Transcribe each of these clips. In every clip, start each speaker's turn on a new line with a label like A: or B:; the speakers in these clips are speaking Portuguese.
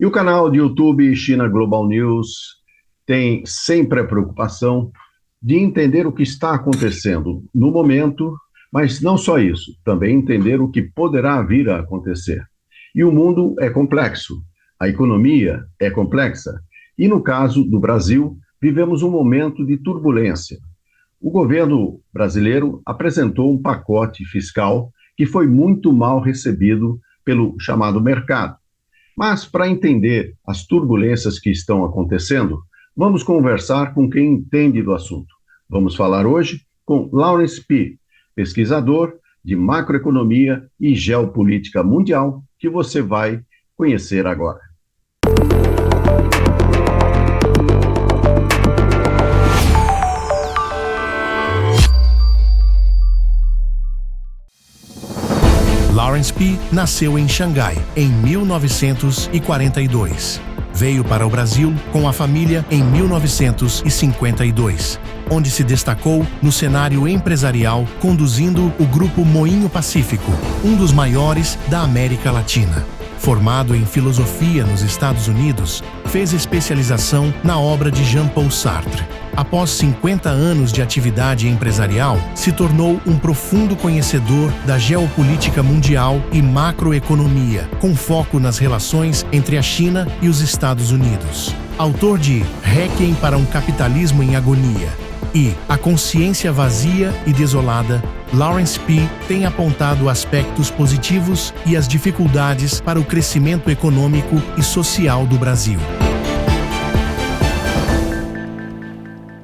A: E o canal de YouTube China Global News tem sempre a preocupação de entender o que está acontecendo no momento, mas não só isso, também entender o que poderá vir a acontecer. E o mundo é complexo, a economia é complexa, e no caso do Brasil, vivemos um momento de turbulência. O governo brasileiro apresentou um pacote fiscal que foi muito mal recebido pelo chamado mercado. Mas, para entender as turbulências que estão acontecendo, vamos conversar com quem entende do assunto. Vamos falar hoje com Lawrence Pi, pesquisador de macroeconomia e geopolítica mundial, que você vai conhecer agora.
B: Lawrence Pi nasceu em Xangai em 1942. Veio para o Brasil com a família em 1952, onde se destacou no cenário empresarial conduzindo o Grupo Moinho Pacífico, um dos maiores da América Latina. Formado em filosofia nos Estados Unidos, fez especialização na obra de Jean-Paul Sartre. Após 50 anos de atividade empresarial, se tornou um profundo conhecedor da geopolítica mundial e macroeconomia, com foco nas relações entre a China e os Estados Unidos. Autor de Requiem para um Capitalismo em Agonia e A Consciência Vazia e Desolada, Lawrence Pi tem apontado aspectos positivos e as dificuldades para o crescimento econômico e social do Brasil.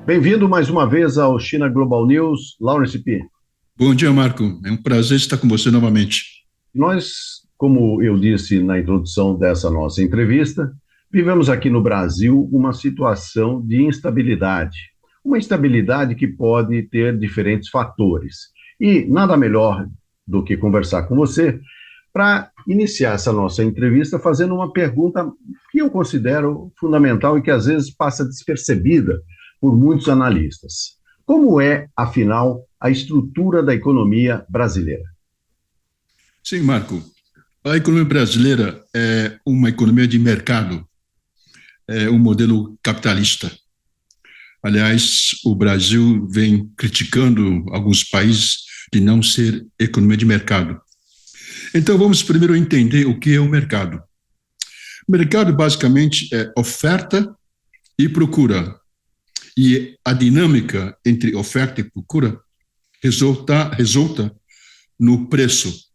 A: Bem-vindo mais uma vez ao China Global News, Lawrence Pi.
C: Bom dia, Marco. É um prazer estar com você novamente.
A: Nós, como eu disse na introdução dessa nossa entrevista, vivemos aqui no Brasil uma situação de instabilidade. Uma instabilidade que pode ter diferentes fatores. E nada melhor do que conversar com você para iniciar essa nossa entrevista fazendo uma pergunta que eu considero fundamental e que às vezes passa despercebida por muitos analistas. Como é, afinal, a estrutura da economia brasileira?
C: Sim, Marco. A economia brasileira é uma economia de mercado, é um modelo capitalista. Aliás, o Brasil vem criticando alguns países de não ser economia de mercado. Então, vamos primeiro entender o que é o mercado. O mercado, basicamente, é oferta e procura. E a dinâmica entre oferta e procura resulta no preço.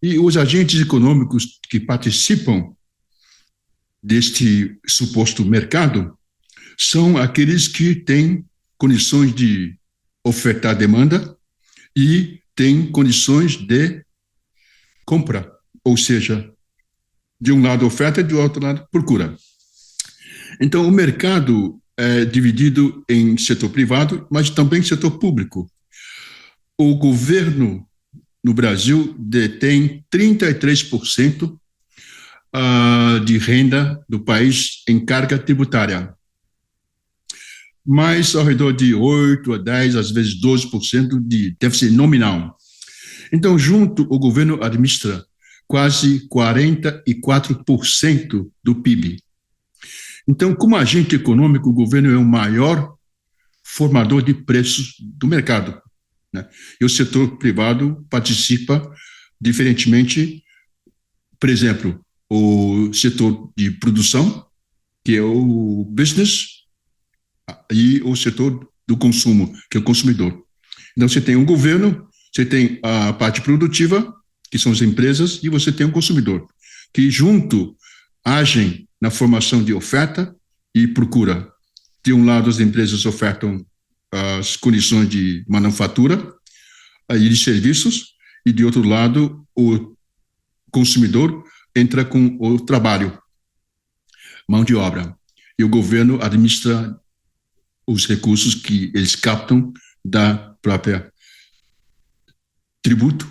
C: E os agentes econômicos que participam deste suposto mercado são aqueles que têm condições de ofertar demanda e têm condições de compra, ou seja, de um lado oferta e do outro lado procura. Então, o mercado é dividido em setor privado, mas também setor público. O governo no Brasil detém 33% de renda do país em carga tributária, mas ao redor de 8 a 10, às vezes 12% de déficit nominal. Então, junto, o governo administra quase 44% do PIB. Então, como agente econômico, o governo é o maior formador de preços do mercado, né? E o setor privado participa diferentemente, por exemplo, o setor de produção, que é o business, e o setor do consumo, que é o consumidor. Então, você tem o governo, você tem a parte produtiva, que são as empresas, e você tem o consumidor, que junto agem na formação de oferta e procura. De um lado, as empresas ofertam as condições de manufatura e de serviços, e de outro lado, o consumidor entra com o trabalho, mão de obra. E o governo administra os recursos que eles captam da própria tributo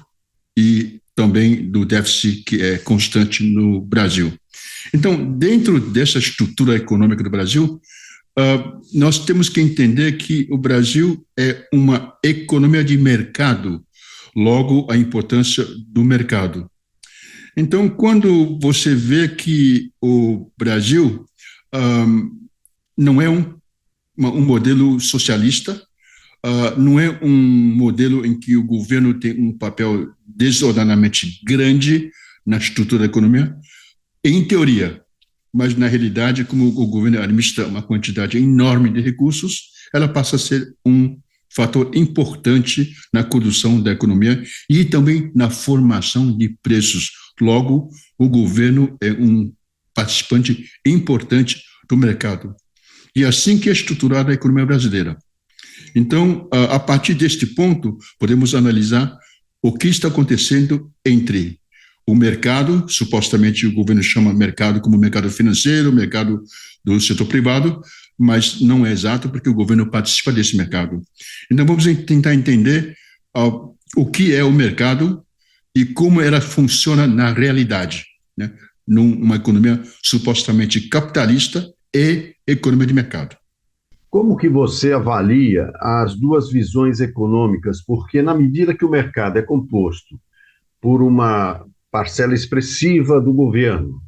C: e também do déficit que é constante no Brasil. Então, dentro dessa estrutura econômica do Brasil, nós temos que entender que o Brasil é uma economia de mercado, logo a importância do mercado. Então, quando você vê que o Brasil não é um modelo socialista, não é um modelo em que o governo tem um papel desordenadamente grande na estrutura da economia, em teoria, mas na realidade, como o governo administra uma quantidade enorme de recursos, ela passa a ser um fator importante na condução da economia e também na formação de preços. Logo, o governo é um participante importante do mercado. E assim que é estruturada a economia brasileira. Então, a partir deste ponto, podemos analisar o que está acontecendo entre o mercado, supostamente o governo chama mercado como mercado financeiro, mercado do setor privado, mas não é exato porque o governo participa desse mercado. Então, vamos tentar entender o que é o mercado e como ela funciona na realidade, né? Numa economia supostamente capitalista e economia de mercado.
A: Como que você avalia as duas visões econômicas? Porque na medida que o mercado é composto por uma parcela expressiva do governo,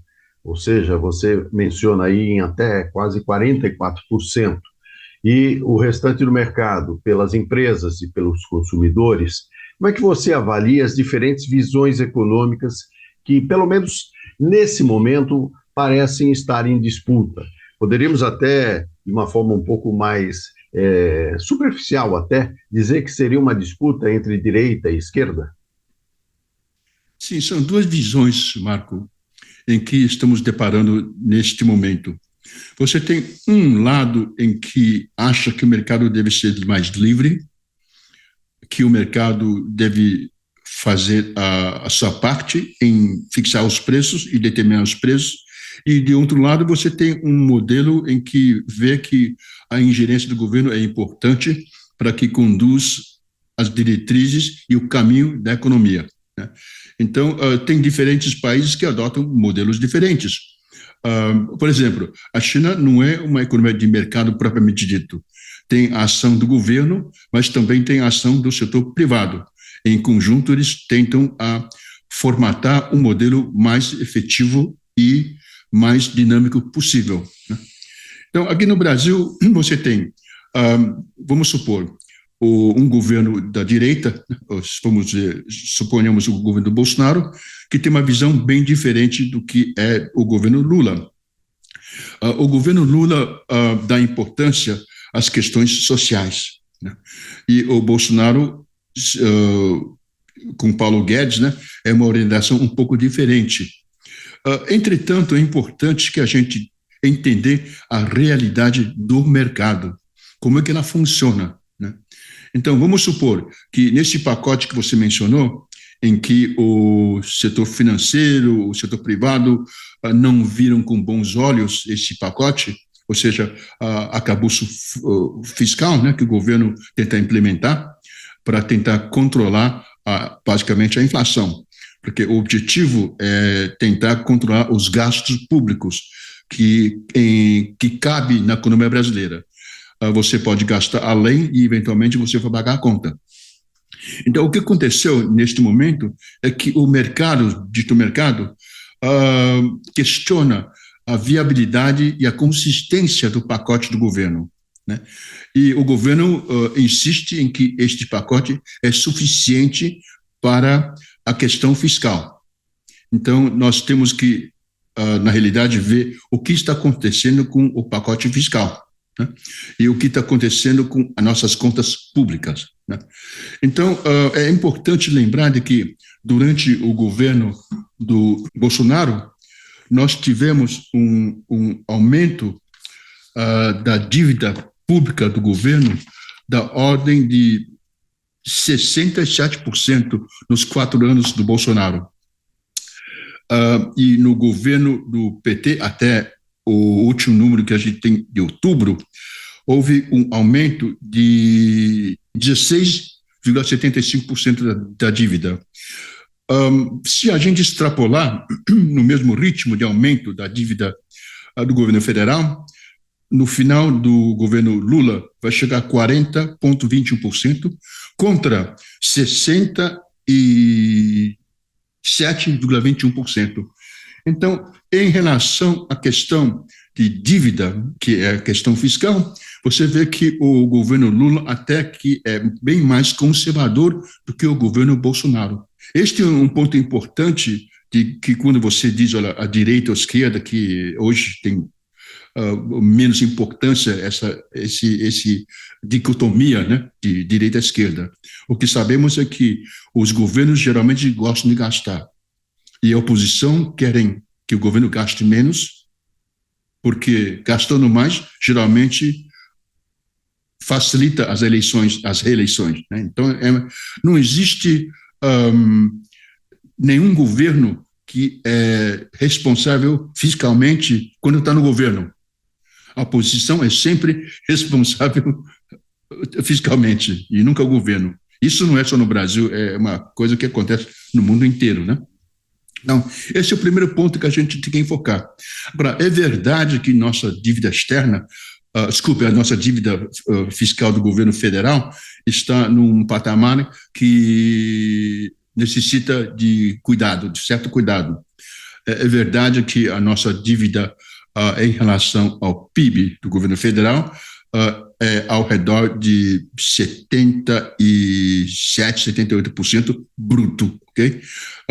A: ou seja, você menciona aí em até quase 44%, e o restante do mercado pelas empresas e pelos consumidores, como é que você avalia as diferentes visões econômicas que, pelo menos nesse momento, parecem estar em disputa? Poderíamos até, de uma forma um pouco mais superficial até, dizer que seria uma disputa entre direita e esquerda?
C: Sim, são duas visões, Marco, em que estamos deparando neste momento. Você tem um lado em que acha que o mercado deve ser mais livre, que o mercado deve fazer a sua parte em fixar os preços e determinar os preços, e de outro lado você tem um modelo em que vê que a ingerência do governo é importante para que conduz as diretrizes e o caminho da economia, né? Então, tem diferentes países que adotam modelos diferentes. Por exemplo, a China não é uma economia de mercado propriamente dito. Tem a ação do governo, mas também tem a ação do setor privado. Em conjunto, eles tentam formatar um modelo mais efetivo e mais dinâmico possível, né? Então, aqui no Brasil, você tem, vamos supor, um governo da direita, vamos dizer, suponhamos o governo do Bolsonaro, que tem uma visão bem diferente do que é o governo Lula. O governo Lula dá importância às questões sociais, né? E o Bolsonaro, com Paulo Guedes, né, é uma orientação um pouco diferente. Entretanto, é importante que a gente entender a realidade do mercado, como é que ela funciona, né? Então, vamos supor que nesse pacote que você mencionou, em que o setor financeiro, o setor privado não viram com bons olhos esse pacote, ou seja, arcabouço fiscal, né, que o governo tenta implementar para tentar controlar basicamente a inflação, porque o objetivo é tentar controlar os gastos públicos que cabe na economia brasileira. Você pode gastar além e, eventualmente, você vai pagar a conta. Então, o que aconteceu neste momento é que o mercado, dito mercado, questiona a viabilidade e a consistência do pacote do governo, né? E o governo insiste em que este pacote é suficiente para a questão fiscal. Então, nós temos que, na realidade, ver o que está acontecendo com o pacote fiscal, né? E o que está acontecendo com as nossas contas públicas, né? Então, é importante lembrar de que, durante o governo do Bolsonaro, nós tivemos um aumento da dívida pública do governo da ordem de 67% nos 4 anos do Bolsonaro. E no governo do PT, até o último número que a gente tem de outubro, houve um aumento de 16,75% da dívida. Se a gente extrapolar no mesmo ritmo de aumento da dívida do governo federal, no final do governo Lula vai chegar a 40,21% contra 60,2% 7,21%. Então, em relação à questão de dívida, que é a questão fiscal, você vê que o governo Lula até que é bem mais conservador do que o governo Bolsonaro. Este é um ponto importante de que quando você diz, olha, a direita ou a esquerda, que hoje tem menos importância esse dicotomia, né, de direita e esquerda. O que sabemos é que os governos geralmente gostam de gastar e a oposição querem que o governo gaste menos, porque gastando mais geralmente facilita as reeleições. Né? Então, não existe nenhum governo que é responsável fiscalmente quando está no governo. A oposição é sempre responsável fiscalmente e nunca o governo. Isso não é só no Brasil, é uma coisa que acontece no mundo inteiro, né? Então, esse é o primeiro ponto que a gente tem que enfocar. Agora, é verdade que nossa dívida externa, a nossa dívida fiscal do governo federal está num patamar que necessita de cuidado, de certo cuidado. É verdade que a nossa dívida em relação ao PIB do governo federal é ao redor de 77, 78% bruto, ok?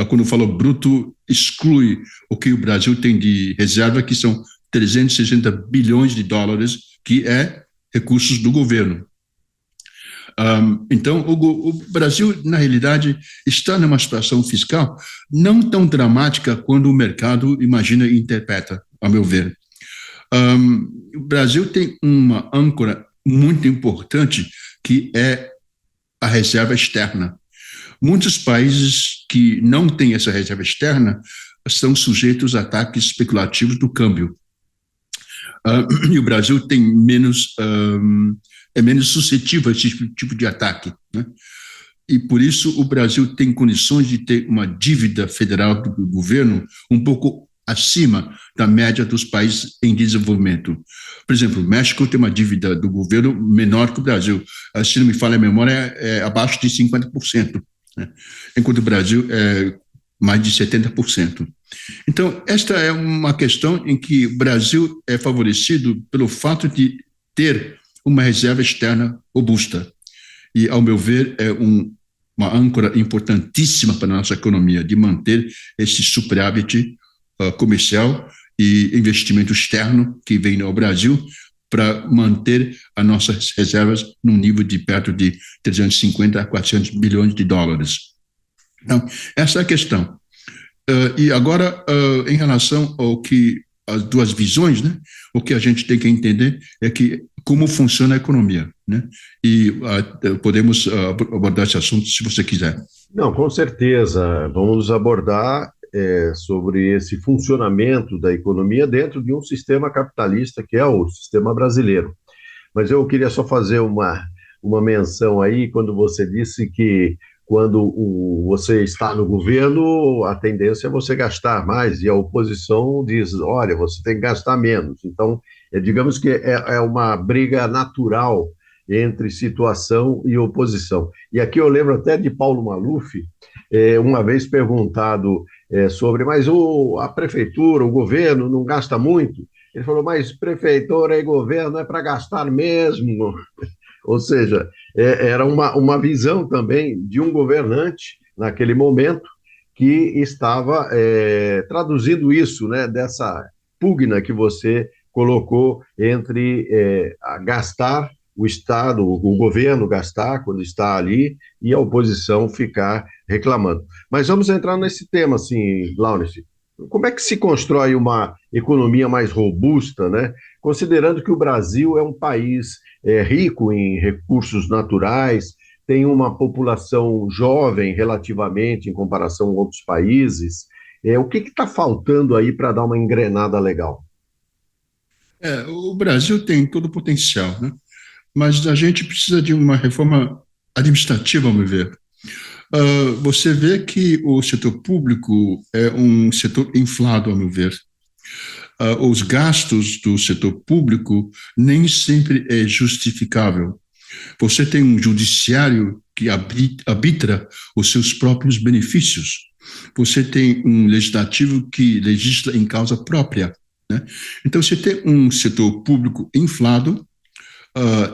C: Quando eu falo bruto, exclui o que o Brasil tem de reserva, que são 360 bilhões de dólares, que é recursos do governo. Então, o Brasil, na realidade, está numa situação fiscal não tão dramática quando o mercado imagina e interpreta, a meu ver. O Brasil tem uma âncora muito importante, que é a reserva externa. Muitos países que não têm essa reserva externa estão sujeitos a ataques especulativos do câmbio. E o Brasil tem é menos suscetível a esse tipo de ataque, né? E por isso o Brasil tem condições de ter uma dívida federal do governo um pouco acima da média dos países em desenvolvimento. Por exemplo, o México tem uma dívida do governo menor que o Brasil. Se não me falha a memória, é abaixo de 50%, né? Enquanto o Brasil é mais de 70%. Então, esta é uma questão em que o Brasil é favorecido pelo fato de ter uma reserva externa robusta. E, ao meu ver, é uma âncora importantíssima para a nossa economia, de manter esse superávit comercial e investimento externo que vem ao Brasil para manter as nossas reservas num nível de perto de 350 a 400 bilhões de dólares. Então, essa é a questão. E agora, em relação ao que as duas visões, né, o que a gente tem que entender é que como funciona a economia, né? E podemos abordar esse assunto se você quiser.
A: Não, com certeza. Vamos abordar sobre esse funcionamento da economia dentro de um sistema capitalista que é o sistema brasileiro. Mas eu queria só fazer uma menção aí, quando você disse que quando você está no governo, a tendência é você gastar mais, e a oposição diz, olha, você tem que gastar menos. Então, digamos que é uma briga natural entre situação e oposição. E aqui eu lembro até de Paulo Maluf, uma vez perguntado sobre, mas a prefeitura, o governo não gasta muito? Ele falou, mas prefeitura e governo é para gastar mesmo. Ou seja, era uma visão também de um governante, naquele momento, que estava traduzindo isso, né, dessa pugna que você colocou entre gastar, o Estado, o governo gastar quando está ali e a oposição ficar reclamando. Mas vamos entrar nesse tema, assim, Laurence. Como é que se constrói uma economia mais robusta, né? Considerando que o Brasil é um país rico em recursos naturais, tem uma população jovem relativamente em comparação a outros países. O que está faltando aí para dar uma engrenada legal?
C: O Brasil tem todo o potencial, né? Mas a gente precisa de uma reforma administrativa, ao meu ver. Você vê que o setor público é um setor inflado, ao meu ver. Os gastos do setor público nem sempre é justificável. Você tem um judiciário que arbitra os seus próprios benefícios. Você tem um legislativo que legisla em causa própria, né? Então, você tem um setor público inflado,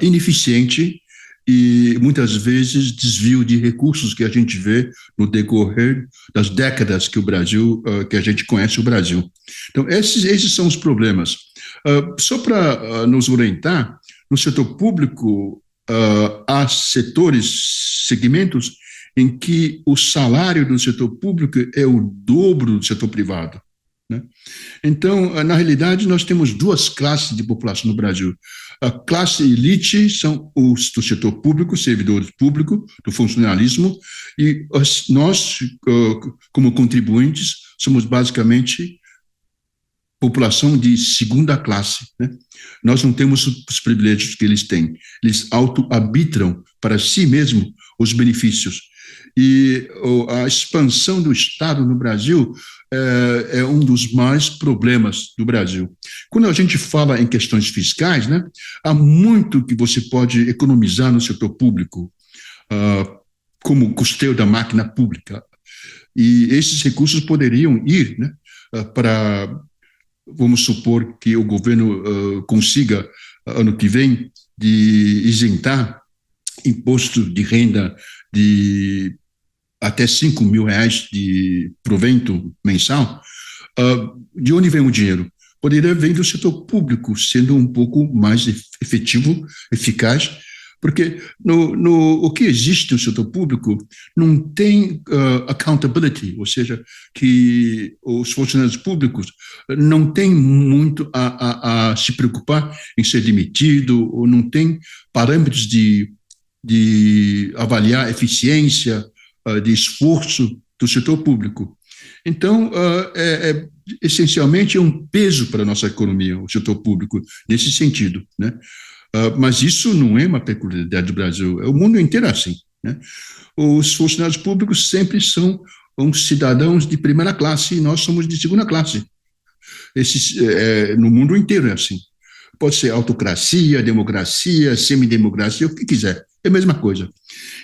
C: ineficiente e, muitas vezes, desvio de recursos que a gente vê no decorrer das décadas que o Brasil, que a gente conhece o Brasil. Então, esses são os problemas. Só para nos orientar, no setor público, há segmentos em que o salário do setor público é o dobro do setor privado, né? Então, na realidade, nós temos duas classes de população no Brasil. A classe elite são os do setor público, servidores públicos, do funcionalismo, e nós, como contribuintes, somos basicamente população de segunda classe, né? Nós não temos os privilégios que eles têm. Eles auto-arbitram para si mesmos os benefícios. E a expansão do Estado no Brasil é um dos maiores problemas do Brasil. Quando a gente fala em questões fiscais, né, há muito que você pode economizar no setor público, como custeio da máquina pública. E esses recursos poderiam ir, né, para, vamos supor que o governo consiga, ano que vem, de isentar imposto de renda de até R$5 mil de provento mensal. De onde vem o dinheiro? Poderia vir do setor público, sendo um pouco mais efetivo, eficaz, porque o que existe no setor público não tem accountability, ou seja, que os funcionários públicos não têm muito a se preocupar em ser demitido, ou não tem parâmetros de avaliar a eficiência, de esforço do setor público. Então, essencialmente é um peso para a nossa economia, o setor público, nesse sentido, né? Mas isso não é uma peculiaridade do Brasil, é o mundo inteiro assim, né? Os funcionários públicos sempre são cidadãos de primeira classe e nós somos de segunda classe. No mundo inteiro é assim. Pode ser autocracia, democracia, semidemocracia, o que quiser, é a mesma coisa.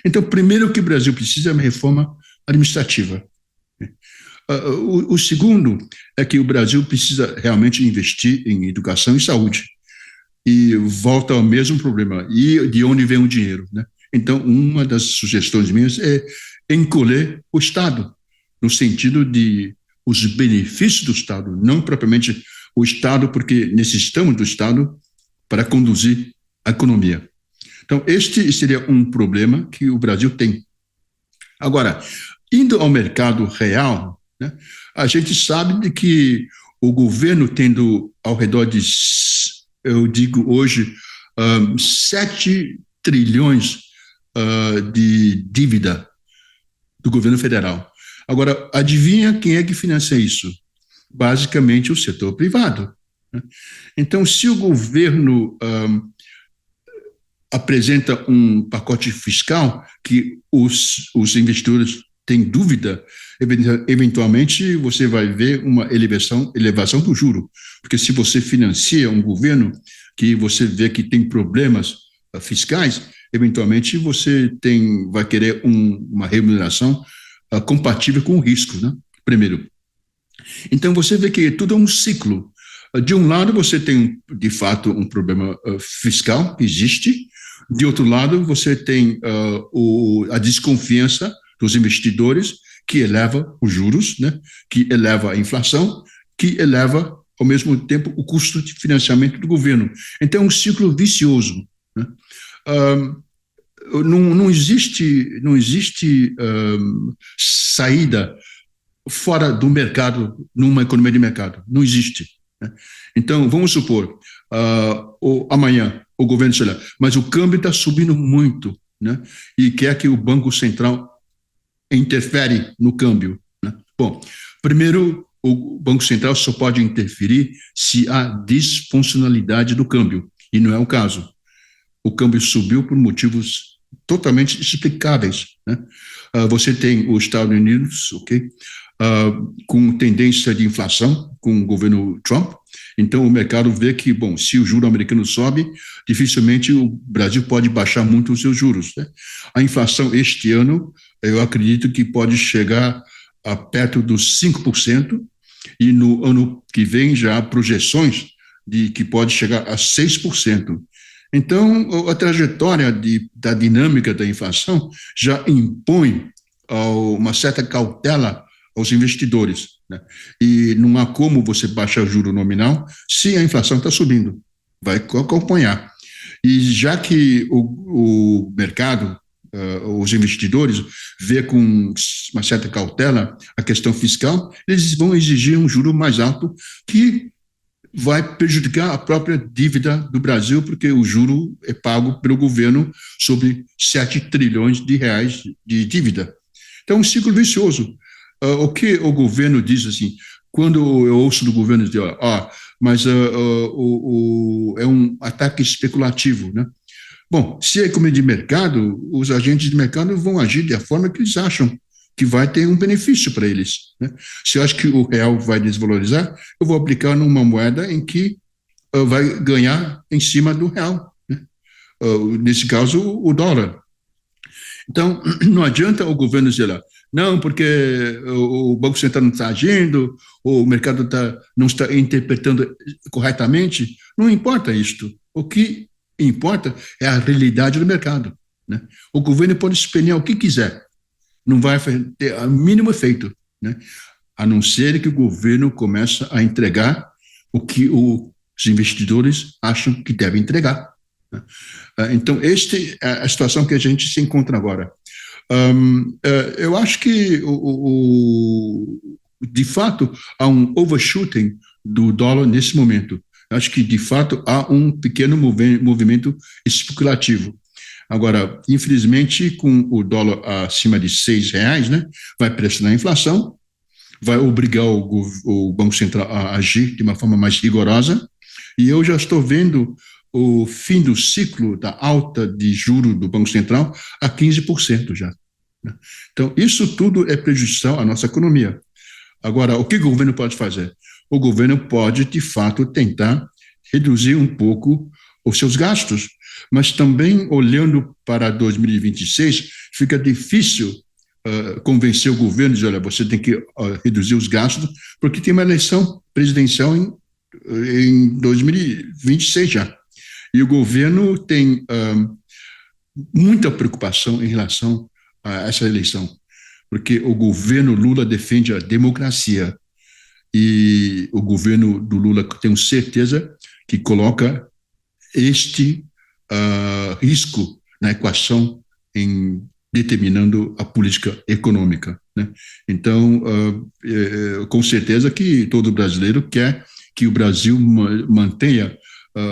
C: Então, primeiro que o Brasil precisa é uma reforma administrativa. O segundo é que o Brasil precisa realmente investir em educação e saúde. E volta ao mesmo problema. E de onde vem o dinheiro, né? Então, uma das sugestões minhas é encolher o Estado, no sentido de os benefícios do Estado, não propriamente o Estado, porque necessitamos do Estado para conduzir a economia. Então, este seria um problema que o Brasil tem. Agora, indo ao mercado real, né, a gente sabe de que o governo tendo ao redor de, eu digo hoje, 7 trilhões de dívida do governo federal. Agora, adivinha quem é que financia isso? Basicamente o setor privado, né? Então, se o governo apresenta um pacote fiscal que os investidores têm dúvida, eventualmente você vai ver uma elevação do juro, porque se você financia um governo que você vê que tem problemas fiscais, eventualmente você vai querer uma remuneração compatível com o risco, né? Primeiro. Então, você vê que tudo é um ciclo. De um lado, você tem, de fato, um problema fiscal que existe. De outro lado, você tem a desconfiança dos investidores, que eleva os juros, né? Que eleva a inflação, que eleva, ao mesmo tempo, o custo de financiamento do governo. Então, é um ciclo vicioso, né? Não existe saída fora do mercado, numa economia de mercado. Não existe, né? Então, vamos supor, amanhã o governo diz, olha, mas o câmbio está subindo muito, né? E quer que o Banco Central interfere no câmbio, né? Bom, primeiro, o Banco Central só pode interferir se há disfuncionalidade do câmbio, e não é o caso. O câmbio subiu por motivos totalmente explicáveis, né? Você tem os Estados Unidos, ok? com tendência de inflação com o governo Trump. Então, o mercado vê que, bom, se o juro americano sobe, dificilmente o Brasil pode baixar muito os seus juros, né? A inflação este ano, eu acredito que pode chegar a perto dos 5%, e no ano que vem já há projeções de que pode chegar a 6%. Então, a trajetória da dinâmica da inflação já impõe uma certa cautela aos investidores, né? E não há como você baixar o juro nominal se a inflação está subindo, vai acompanhar. E já que o mercado, os investidores, vê com uma certa cautela a questão fiscal, eles vão exigir um juro mais alto que vai prejudicar a própria dívida do Brasil, porque o juro é pago pelo governo sobre 7 trilhões de reais de dívida. Então, um ciclo vicioso. O que o governo diz assim, quando eu ouço do governo dizer, mas é um ataque especulativo, né? Bom, se é economia de mercado, os agentes de mercado vão agir da forma que eles acham que vai ter um benefício para eles, né? Se eu acho que o real vai desvalorizar, eu vou aplicar numa moeda em que vai ganhar em cima do real, né? Nesse caso, o dólar. Então, não adianta o governo dizer lá, não, porque o Banco Central não está agindo, o mercado não está interpretando corretamente. Não importa isto. O que importa é a realidade do mercado, né? O governo pode espelhar o que quiser, não vai ter o mínimo efeito, né? A não ser que o governo comece a entregar o que os investidores acham que devem entregar, né? Então, esta é a situação que a gente se encontra agora. Eu acho que, de fato, há um overshooting do dólar nesse momento. Acho que, de fato, há um pequeno movimento especulativo. Agora, infelizmente, com o dólar acima de R$ 6, né, vai pressionar a inflação, vai obrigar o Banco Central a agir de uma forma mais rigorosa, e eu já estou vendo o fim do ciclo da alta de juros do Banco Central a 15% já, né? Então, isso tudo é prejudicial à nossa economia. Agora, o que o governo pode fazer? O governo pode, de fato, tentar reduzir um pouco os seus gastos, mas também, olhando para 2026, fica difícil convencer o governo de dizer, olha, você tem que reduzir os gastos, porque tem uma eleição presidencial em 2026 já. E o governo tem muita preocupação em relação a essa eleição, porque o governo Lula defende a democracia, e o governo do Lula, tenho certeza, que coloca este risco na equação em determinando a política econômica, né? Então, com certeza que todo brasileiro quer que o Brasil mantenha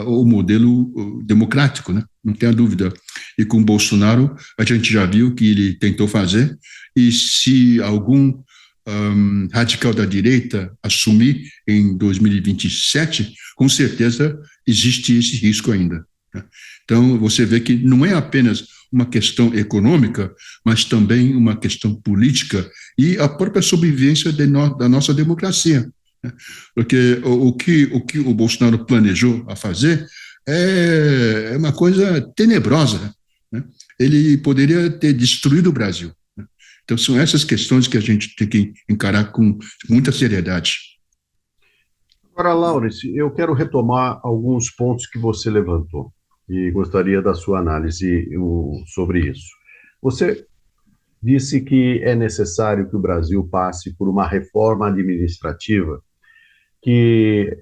C: o modelo democrático, né? Não tenha dúvida. E com Bolsonaro, a gente já viu que ele tentou fazer, e se algum radical da direita assumir em 2027, com certeza existe esse risco ainda, né? Então, você vê que não é apenas uma questão econômica, mas também uma questão política e a própria sobrevivência da nossa democracia, né? Porque o que o Bolsonaro planejou a fazer é uma coisa tenebrosa, né? Ele poderia ter destruído o Brasil, né? Então, são essas questões que a gente tem que encarar com muita seriedade.
A: Agora, Laurence, eu quero retomar alguns pontos que você levantou e gostaria da sua análise sobre isso. Você disse que é necessário que o Brasil passe por uma reforma administrativa que,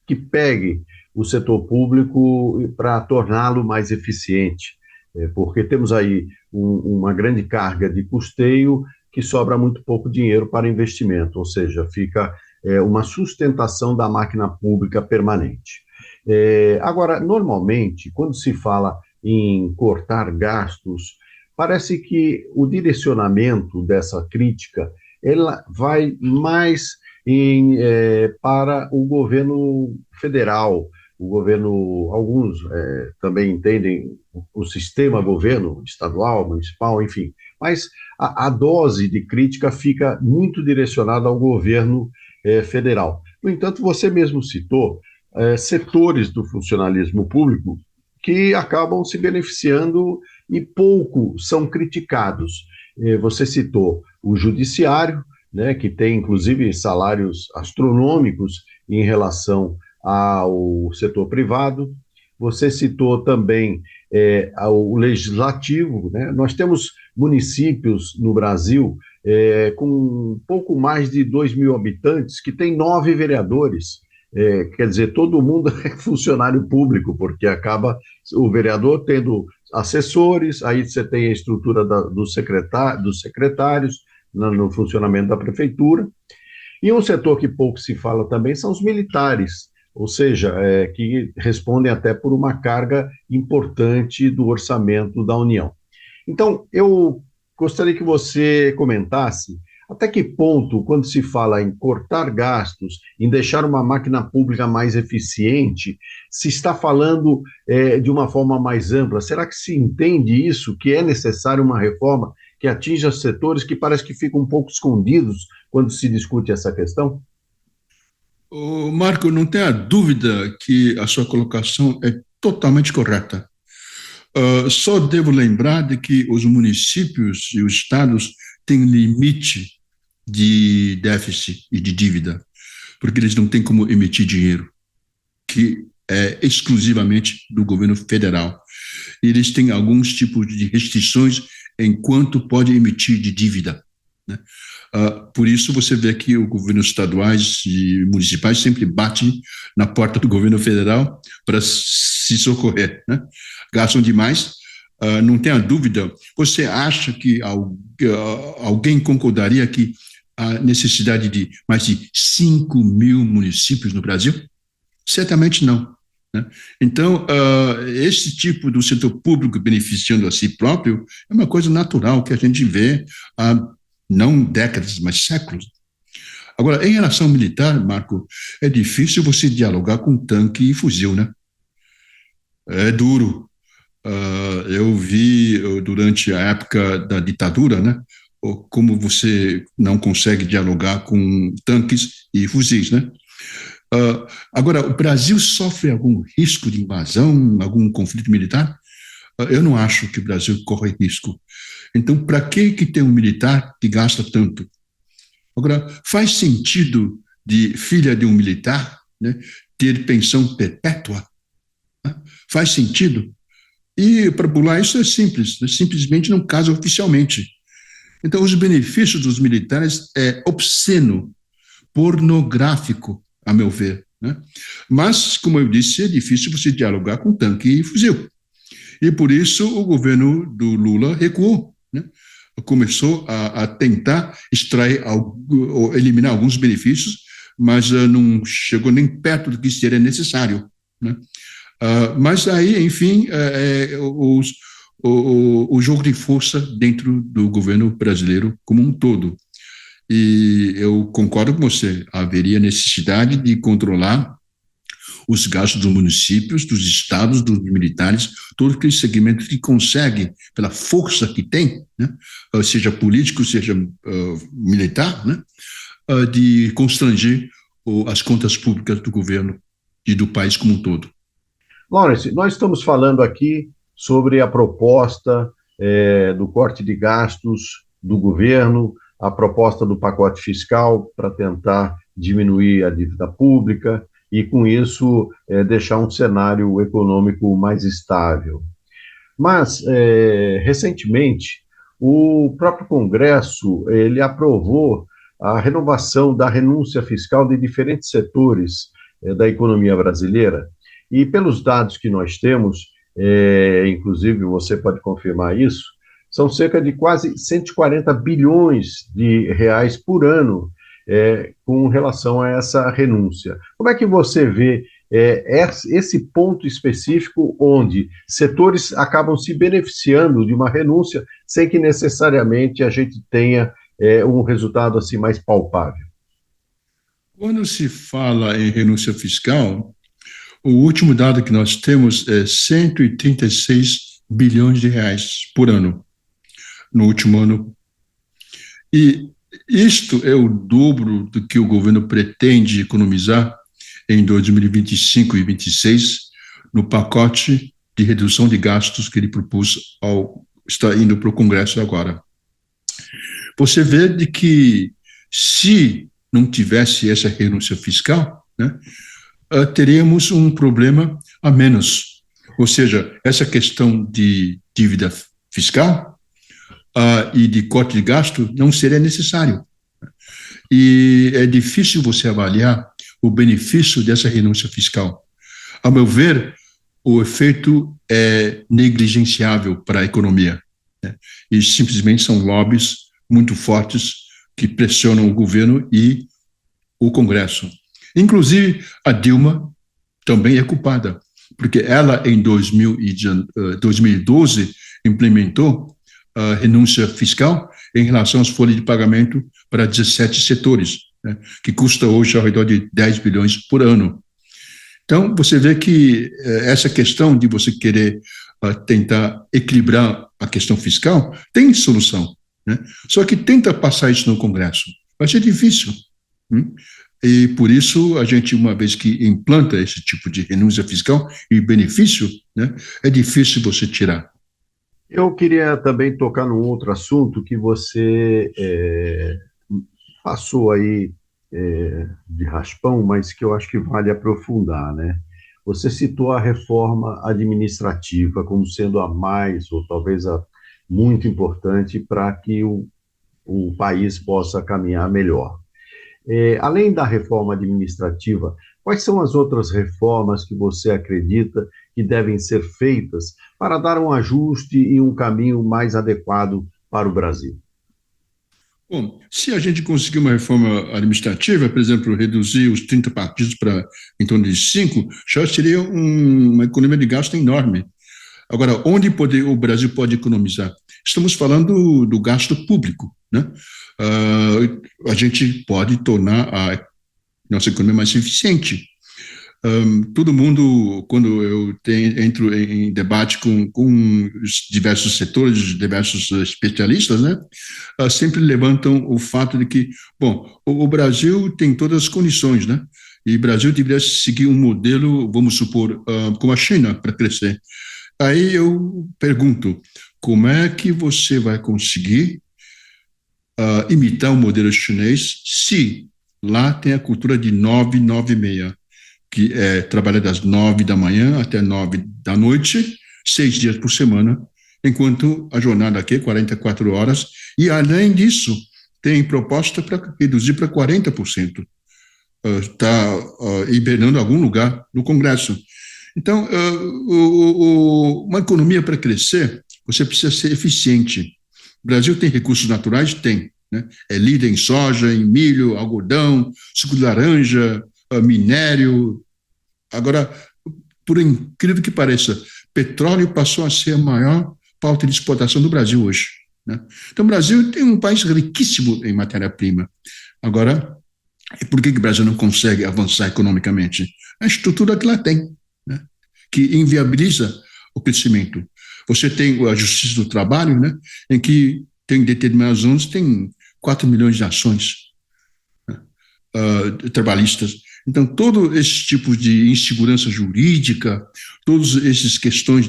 A: que pegue o setor público para torná-lo mais eficiente, porque temos aí uma grande carga de custeio que sobra muito pouco dinheiro para investimento, ou seja, fica uma sustentação da máquina pública permanente. Agora, normalmente, quando se fala em cortar gastos, parece que o direcionamento dessa crítica ela vai mais para o governo federal, o governo, alguns também entendem o sistema governo estadual, municipal, enfim, mas a dose de crítica fica muito direcionada ao governo federal. No entanto, você mesmo citou setores do funcionalismo público que acabam se beneficiando e pouco são criticados. Você citou o judiciário, né, que tem inclusive salários astronômicos em relação ao setor privado. Você citou também o legislativo, né? Nós temos municípios no Brasil com um pouco mais de 2.000 habitantes que tem 9 vereadores. Quer dizer, todo mundo é funcionário público, porque acaba o vereador tendo assessores, aí você tem a estrutura dos secretários no funcionamento da prefeitura. E um setor que pouco se fala também são os militares, ou seja, que respondem até por uma carga importante do orçamento da União. Então, eu gostaria que você comentasse até que ponto, quando se fala em cortar gastos, em deixar uma máquina pública mais eficiente, se está falando de uma forma mais ampla. Será que se entende isso, que é necessário uma reforma que atinja setores que parece que ficam um pouco escondidos quando se discute essa questão?
C: Marco, não tenha dúvida que a sua colocação é totalmente correta. Só devo lembrar de que os municípios e os estados têm limite de déficit e de dívida, porque eles não têm como emitir dinheiro, que é exclusivamente do governo federal. Eles têm alguns tipos de restrições em quanto pode emitir de dívida, né? Por isso você vê que os governos estaduais e municipais sempre batem na porta do governo federal para se socorrer, né? Gastam demais. Não tenha dúvida. Você acha que alguém concordaria que a necessidade de mais de 5.000 municípios no Brasil? Certamente não, né? Então, esse tipo do setor público beneficiando a si próprio é uma coisa natural que a gente vê há não décadas, mas séculos. Agora, em relação ao militar, Marco, é difícil você dialogar com tanque e fuzil, né? É duro. Eu vi durante a época da ditadura, né, como você não consegue dialogar com tanques e fuzis, né? Agora, o Brasil sofre algum risco de invasão, algum conflito militar? Eu não acho que o Brasil corre risco. Então, para que tem um militar que gasta tanto? Agora, faz sentido de filha de um militar, né, ter pensão perpétua? Faz sentido? E para pular isso é simples, simplesmente não casa oficialmente. Então, os benefícios dos militares é obsceno, pornográfico, a meu ver, né? Mas, como eu disse, é difícil você dialogar com tanque e fuzil. E por isso o governo do Lula recuou, né? Começou a tentar extrair, ou eliminar alguns benefícios, mas não chegou nem perto do que seria necessário, né? Mas aí, enfim, o jogo de força dentro do governo brasileiro como um todo. E eu concordo com você, haveria necessidade de controlar os gastos dos municípios, dos estados, dos militares, todo aquele segmento que consegue, pela força que tem, né, seja político, seja militar, né, de constranger as contas públicas do governo e do país como um todo.
A: Lawrence, nós estamos falando aqui sobre a proposta do corte de gastos do governo, a proposta do pacote fiscal para tentar diminuir a dívida pública e, com isso, deixar um cenário econômico mais estável. Mas, recentemente, o próprio Congresso ele aprovou a renovação da renúncia fiscal de diferentes setores da economia brasileira. E pelos dados que nós temos, inclusive você pode confirmar isso, são cerca de quase 140 bilhões de reais por ano com relação a essa renúncia. Como é que você vê esse ponto específico onde setores acabam se beneficiando de uma renúncia sem que necessariamente a gente tenha um resultado assim mais palpável?
C: Quando se fala em renúncia fiscal, o último dado que nós temos é 136 bilhões de reais por ano. no último ano. E isto é o dobro do que o governo pretende economizar em 2025 e 2026 no pacote de redução de gastos que ele propôs está indo para o Congresso agora. Você vê de que se não tivesse essa renúncia fiscal, né, teríamos um problema a menos. Ou seja, essa questão de dívida fiscal e de corte de gasto não seria necessário. E é difícil você avaliar o benefício dessa renúncia fiscal. A meu ver, o efeito é negligenciável para a economia, né? E simplesmente são lobbies muito fortes que pressionam o governo e o Congresso. Inclusive, a Dilma também é culpada, porque ela, em 2012, implementou a renúncia fiscal em relação às folhas de pagamento para 17 setores, né, que custa hoje ao redor de 10 bilhões por ano. Então, você vê que essa questão de você querer tentar equilibrar a questão fiscal tem solução, né? Só que tenta passar isso no Congresso. Vai ser difícil. E por isso, a gente, uma vez que implanta esse tipo de renúncia fiscal e benefício, né, é difícil você tirar.
A: Eu queria também tocar num outro assunto que você passou aí de raspão, mas que eu acho que vale aprofundar, né? Você citou a reforma administrativa como sendo a mais, ou talvez a muito importante para que o país possa caminhar melhor. Além da reforma administrativa, quais são as outras reformas que você acredita que devem ser feitas para dar um ajuste e um caminho mais adequado para o Brasil?
C: Bom, se a gente conseguir uma reforma administrativa, por exemplo, reduzir os 30 partidos para em torno de 5, já seria uma economia de gasto enorme. Agora, onde o Brasil pode economizar? Estamos falando do gasto público, né? A gente pode tornar a nossa economia mais eficiente. Todo mundo, quando eu entro em debate com os diversos setores, diversos especialistas, né, sempre levantam o fato de que, bom, o Brasil tem todas as condições, né, e o Brasil deveria seguir um modelo, vamos supor, como a China, para crescer. Aí eu pergunto, como é que você vai conseguir imitar o modelo chinês se lá tem a cultura de 9-9-6, que é trabalhar das 9 da manhã até 9 da noite, 6 dias por semana, enquanto a jornada aqui é 44 horas, e além disso, tem proposta para reduzir para 40%. Está hibernando em algum lugar no Congresso. Então, uma economia para crescer, você precisa ser eficiente. O Brasil tem recursos naturais? Tem, né? É líder em soja, em milho, algodão, suco de laranja, minério. Agora, por incrível que pareça, petróleo passou a ser a maior pauta de exportação do Brasil hoje, né? Então, o Brasil tem um país riquíssimo em matéria-prima. Agora, por que o Brasil não consegue avançar economicamente? A estrutura que lá tem, né, que inviabiliza o crescimento. Você tem a Justiça do Trabalho, né, em que tem determinadas zonas, tem 4 milhões de ações, né, trabalhistas. Então, todo esse tipo de insegurança jurídica, todas essas questões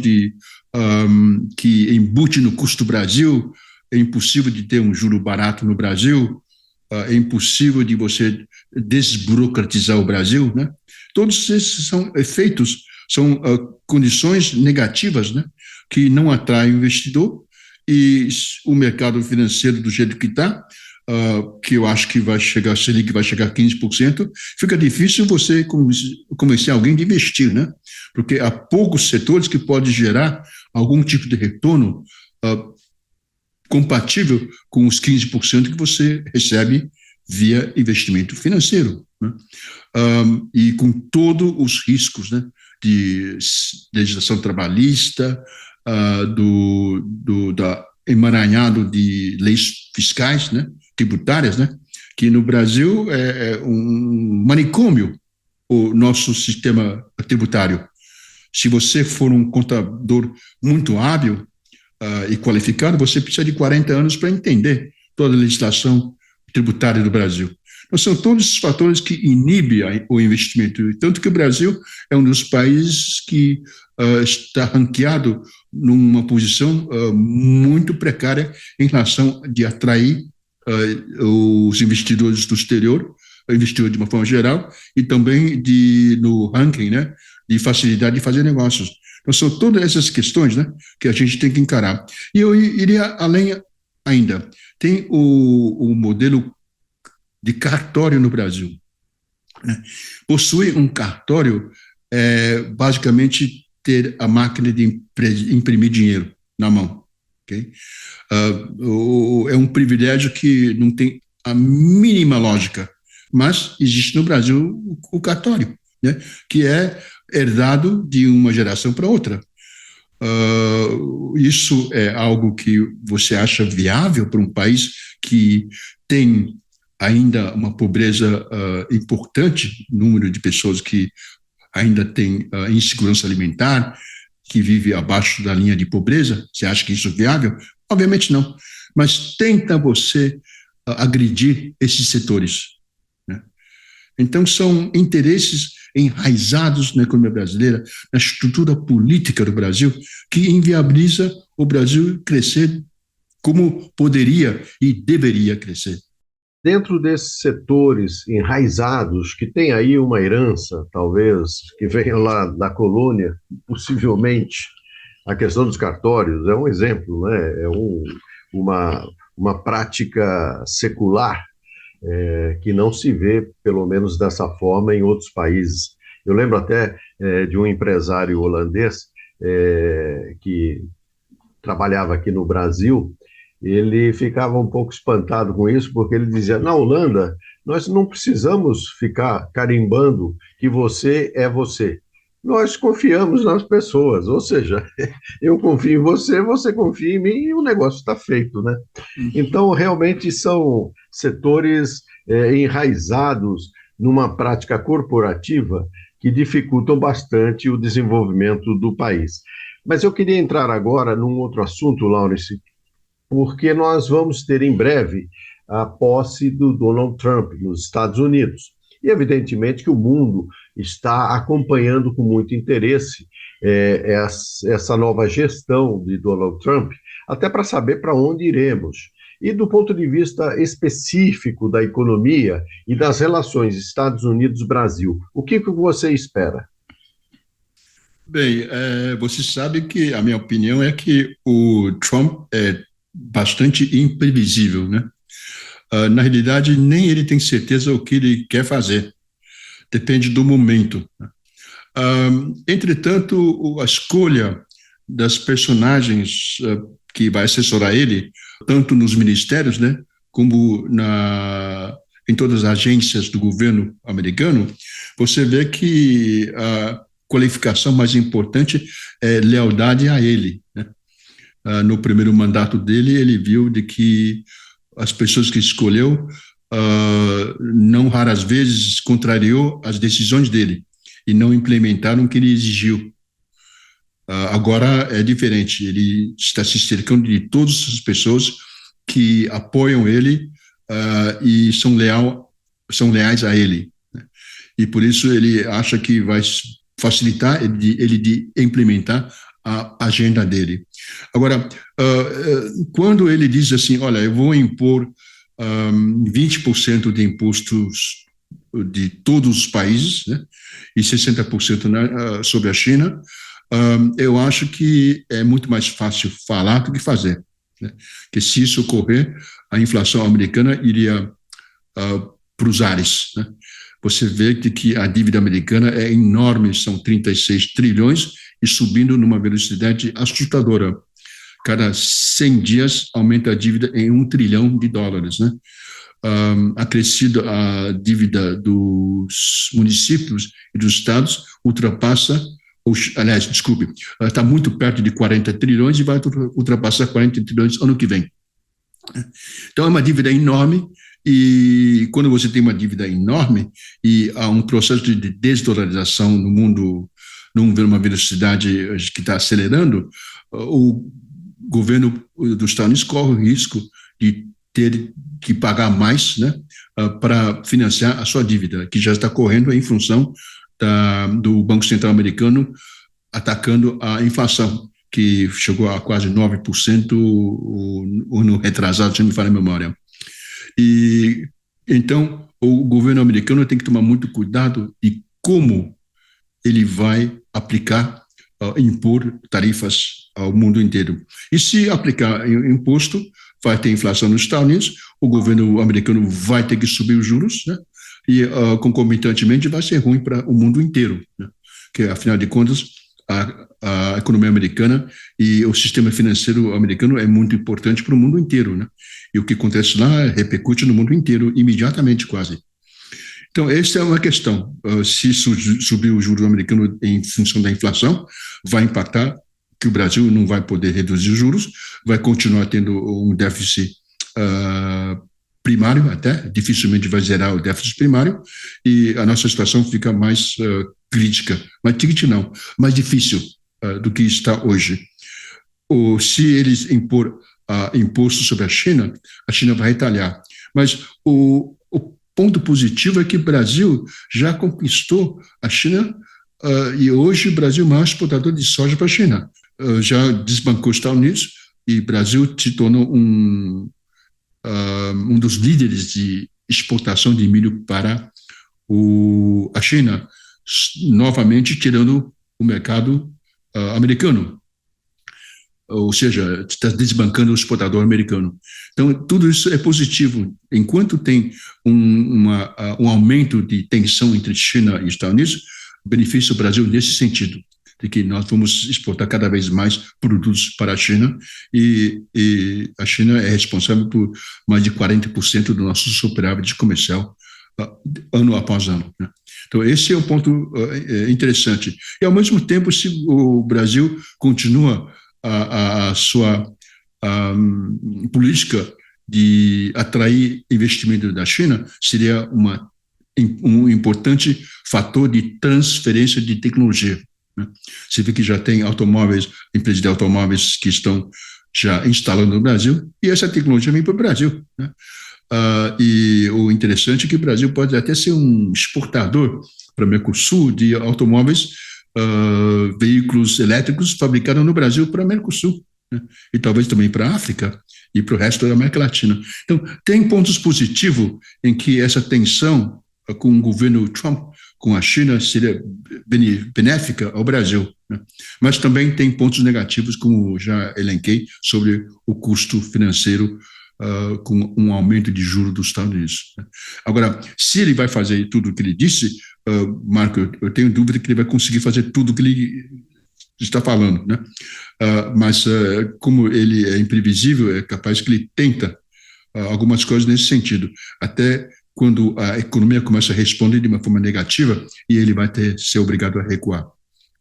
C: que embute no custo do Brasil, é impossível de ter um juro barato no Brasil, é impossível de você desburocratizar o Brasil, né? Todos esses são efeitos, são condições negativas, né, que não atraem o investidor, e o mercado financeiro do jeito que está, que eu acho que vai chegar, a Selic vai chegar a 15%, fica difícil você convencer alguém de investir, né? Porque há poucos setores que podem gerar algum tipo de retorno compatível com os 15% que você recebe via investimento financeiro, né? E com todos os riscos, né, de legislação trabalhista, da emaranhado de leis fiscais, né, tributárias, né, que no Brasil é um manicômio o nosso sistema tributário. Se você for um contador muito hábil, e qualificado, você precisa de 40 anos para entender toda a legislação tributária do Brasil. Então, são todos esses fatores que inibem o investimento. Tanto que o Brasil é um dos países que está ranqueado numa posição muito precária em relação de atrair os investidores do exterior, investidores de uma forma geral, e também no ranking, né, de facilidade de fazer negócios. Então, são todas essas questões, né, que a gente tem que encarar. E eu iria além ainda. Tem o modelo de cartório no Brasil. Né? Possuir um cartório é basicamente ter a máquina de imprimir dinheiro na mão. Okay? É um privilégio que não tem a mínima lógica, mas existe no Brasil o cartório, né? Que é herdado de uma geração para outra. Isso é algo que você acha viável para um país que tem ainda uma pobreza importante, número de pessoas que ainda tem insegurança alimentar, que vive abaixo da linha de pobreza? Você acha que isso é viável? Obviamente não. Mas tenta você agredir esses setores. Né? Então, são interesses enraizados na economia brasileira, na estrutura política do Brasil, que inviabiliza o Brasil crescer como poderia e deveria crescer.
A: Dentro desses setores enraizados, que tem aí uma herança, talvez, que venha lá da colônia, possivelmente, a questão dos cartórios é um exemplo, né? É uma prática secular que não se vê, pelo menos dessa forma, em outros países. Eu lembro até de um empresário holandês que trabalhava aqui no Brasil. Ele ficava um pouco espantado com isso, porque ele dizia, na Holanda, nós não precisamos ficar carimbando que você é você. Nós confiamos nas pessoas, ou seja, eu confio em você, você confia em mim e o negócio está feito, né? Então, realmente são setores enraizados numa prática corporativa que dificultam bastante o desenvolvimento do país. Mas eu queria entrar agora num outro assunto, Laurence, porque nós vamos ter em breve a posse do Donald Trump nos Estados Unidos. E, evidentemente, que o mundo está acompanhando com muito interesse essa nova gestão de Donald Trump, até para saber para onde iremos. E, do ponto de vista específico da economia e das relações Estados Unidos-Brasil, o que você espera?
C: Bem, você sabe que a minha opinião é que o Trump é bastante imprevisível, né? Na realidade, nem ele tem certeza o que ele quer fazer. Depende do momento. Entretanto, a escolha das personagens que vai assessorar ele, tanto nos ministérios, né, como em todas as agências do governo americano, você vê que a qualificação mais importante é lealdade a ele, né? No primeiro mandato dele, ele viu de que as pessoas que escolheu não raras vezes contrariou as decisões dele e não implementaram o que ele exigiu. Agora é diferente, ele está se cercando de todas as pessoas que apoiam ele e são leais a ele, né? E por isso ele acha que vai facilitar ele de implementar a agenda dele. Agora, quando ele diz assim, olha, eu vou impor 20% de impostos de todos os países, né, e 60% sobre a China, eu acho que é muito mais fácil falar do que fazer, né? Que se isso ocorrer, a inflação americana iria para os ares, né? Você vê que a dívida americana é enorme, são 36 trilhões, e subindo numa velocidade assustadora. Cada 100 dias aumenta a dívida em $1 trilhão, né? Acrescido a dívida dos municípios e dos estados está muito perto de 40 trilhões e vai ultrapassar 40 trilhões ano que vem. Então, é uma dívida enorme, e quando você tem uma dívida enorme e há um processo de desdolarização no mundo numa velocidade que está acelerando, o governo dos Estados Unidos corre o risco de ter que pagar mais, né, para financiar a sua dívida, que já está correndo em função do Banco Central americano atacando a inflação, que chegou a quase 9% o ano retrasado, se não me falha a memória. E então o governo americano tem que tomar muito cuidado de como ele vai aplicar, impor tarifas ao mundo inteiro. E se aplicar imposto, vai ter inflação nos Estados Unidos, o governo americano vai ter que subir os juros, né? E concomitantemente vai ser ruim para o mundo inteiro, né? Que afinal de contas a economia americana e o sistema financeiro americano é muito importante para o mundo inteiro, né? E o que acontece lá repercute no mundo inteiro imediatamente, quase. Então, essa é uma questão. Se subir o juro americano em função da inflação, vai impactar que o Brasil não vai poder reduzir os juros, vai continuar tendo um déficit primário até, dificilmente vai zerar o déficit primário, e a nossa situação fica mais crítica, mais crítica não, mais difícil do que está hoje. Se eles impor imposto sobre a China vai retalhar. Mas o ponto positivo é que o Brasil já conquistou a China e hoje o Brasil é o maior exportador de soja para a China. Já desbancou os Estados Unidos e o Brasil se tornou um dos líderes de exportação de milho para a China, novamente tirando o mercado americano. Ou seja, está desbancando o exportador americano. Então, tudo isso é positivo. Enquanto tem um aumento de tensão entre China e Estados Unidos, beneficia o Brasil nesse sentido, de que nós vamos exportar cada vez mais produtos para a China e a China é responsável por mais de 40% do nosso superávit comercial ano após ano, né? Então, esse é um ponto interessante. E, ao mesmo tempo, se o Brasil continua a sua política de atrair investimento da China, seria um importante fator de transferência de tecnologia, né? Você vê que já tem empresas de automóveis que estão já instalando no Brasil, e essa tecnologia vem para o Brasil, né? E o interessante é que o Brasil pode até ser um exportador para o Mercosul de automóveis, veículos elétricos fabricados no Brasil para o Mercosul, né? E talvez também para a África e para o resto da América Latina. Então, tem pontos positivos em que essa tensão com o governo Trump, com a China, seria benéfica ao Brasil, né? Mas também tem pontos negativos, como já elenquei, sobre o custo financeiro com um aumento de juros dos Estados Unidos, né? Agora, se ele vai fazer tudo o que ele disse, Marco, eu tenho dúvida que ele vai conseguir fazer tudo o que ele está falando, né? Mas como ele é imprevisível, é capaz que ele tenta algumas coisas nesse sentido, até quando a economia começa a responder de uma forma negativa e ele vai ser obrigado a recuar,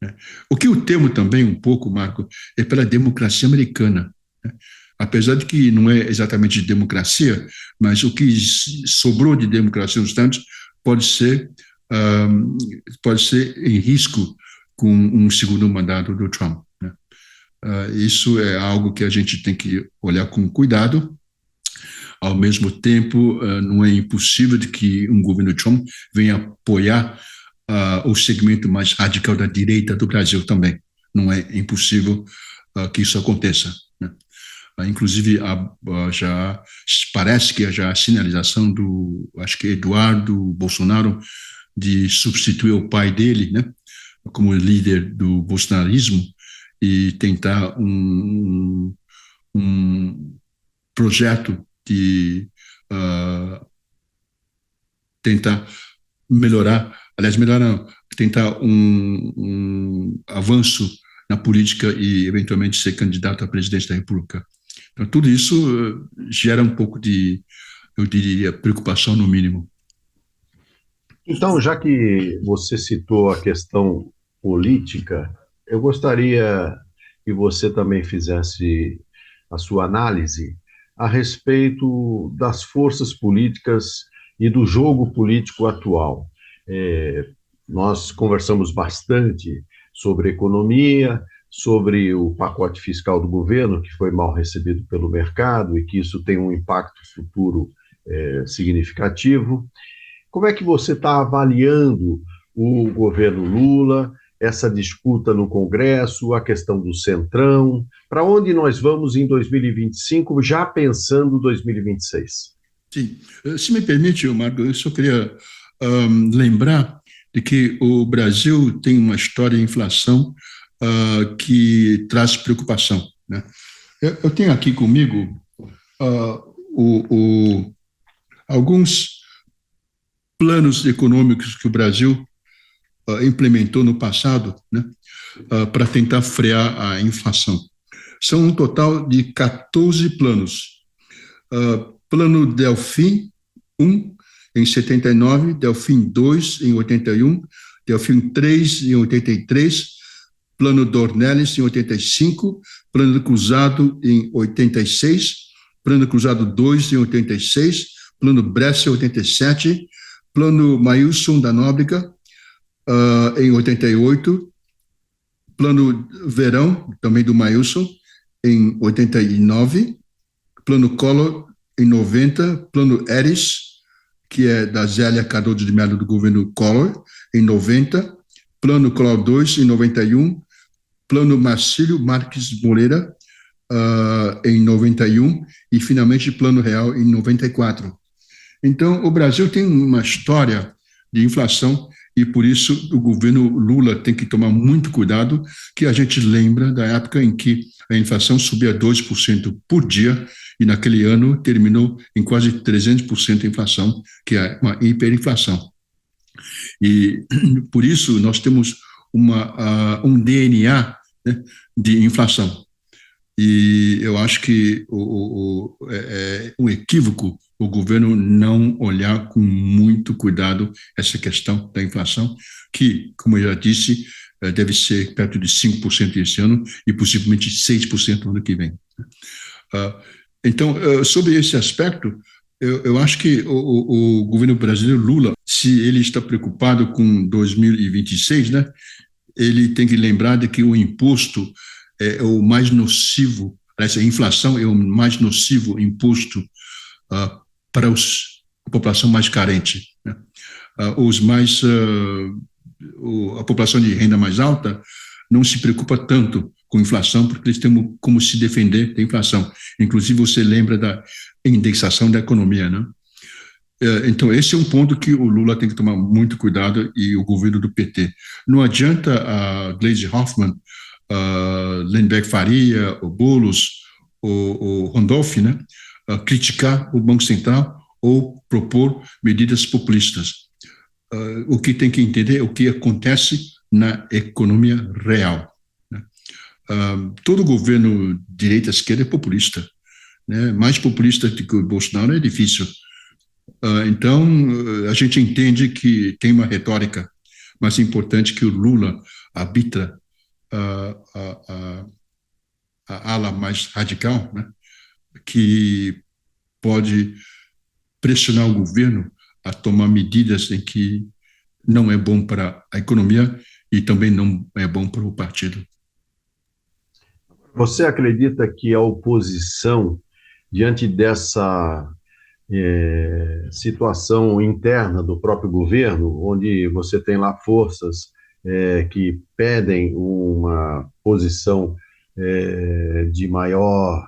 C: né? O que eu temo também um pouco, Marco, é pela democracia americana, né? Apesar de que não é exatamente de democracia, mas o que sobrou de democracia nos Estados Unidos pode ser em risco com um segundo mandato do Trump, né? Isso é algo que a gente tem que olhar com cuidado. Ao mesmo tempo, não é impossível de que um governo Trump venha apoiar o segmento mais radical da direita do Brasil também. Não é impossível que isso aconteça, né? Inclusive, já parece que já a sinalização acho que Eduardo Bolsonaro, de substituir o pai dele, né, como líder do bolsonarismo e tentar um projeto de tentar tentar um avanço na política e eventualmente ser candidato à presidência da República. Então, tudo isso gera um pouco de, eu diria, preocupação no mínimo.
A: Então, já que você citou a questão política, eu gostaria que você também fizesse a sua análise a respeito das forças políticas e do jogo político atual. Nós conversamos bastante sobre economia, sobre o pacote fiscal do governo, que foi mal recebido pelo mercado e que isso tem um impacto futuro significativo. Como é que você está avaliando o governo Lula, essa disputa no Congresso, a questão do Centrão? Para onde nós vamos em 2025, já pensando 2026?
C: Sim, se me permite, Marco, eu só queria lembrar de que o Brasil tem uma história de inflação que traz preocupação, né? Eu tenho aqui comigo alguns planos econômicos que o Brasil implementou no passado, né, para tentar frear a inflação. São um total de 14 planos. Plano Delfim 1, em 79, Delfim 2, em 81, Delfim 3, em 83, Plano Dornelles, em 85, Plano Cruzado, em 86, Plano Cruzado 2, em 86, Plano Bresser, em 87, Plano Mailson da Nóbrega, em 88, Plano Verão, também do Mailson, em 89, Plano Collor, em 90, Plano Eres, que é da Zélia Cardoso de Mello, do governo Collor, em 90, Plano Collor 2, em 91, Plano Marcílio Marques Moreira, em 91, e finalmente Plano Real, em 94. Então, o Brasil tem uma história de inflação e, por isso, o governo Lula tem que tomar muito cuidado, que a gente lembra da época em que a inflação subia 2% por dia e, naquele ano, terminou em quase 300% de inflação, que é uma hiperinflação. E, por isso, nós temos um DNA, né, de inflação. E eu acho que é um equívoco o governo não olhar com muito cuidado essa questão da inflação, que, como eu já disse, deve ser perto de 5% esse ano e possivelmente 6% no ano que vem. Então, sobre esse aspecto, eu acho que o governo brasileiro, Lula, se ele está preocupado com 2026, né, ele tem que lembrar de que o imposto é o mais nocivo, aliás, a inflação é o mais nocivo imposto para a população mais carente, né? A população de renda mais alta não se preocupa tanto com inflação, porque eles têm como se defender da inflação. Inclusive, você lembra da indexação da economia, né? Então, esse é um ponto que o Lula tem que tomar muito cuidado e o governo do PT. Não adianta a Gleisi Hoffmann, Lindenberg Faria, o Boulos, o Randolph, né, criticar o Banco Central ou propor medidas populistas. O que tem que entender é o que acontece na economia real, né? Todo governo direita-esquerda é populista, né? Mais populista do que o Bolsonaro é difícil. Então, a gente entende que tem uma retórica, mas é importante que o Lula arbitra a ala mais radical, né, que pode pressionar o governo a tomar medidas em que não é bom para a economia e também não é bom para o partido.
A: Você acredita que a oposição, diante dessa situação interna do próprio governo, onde você tem lá forças que pedem uma posição de maior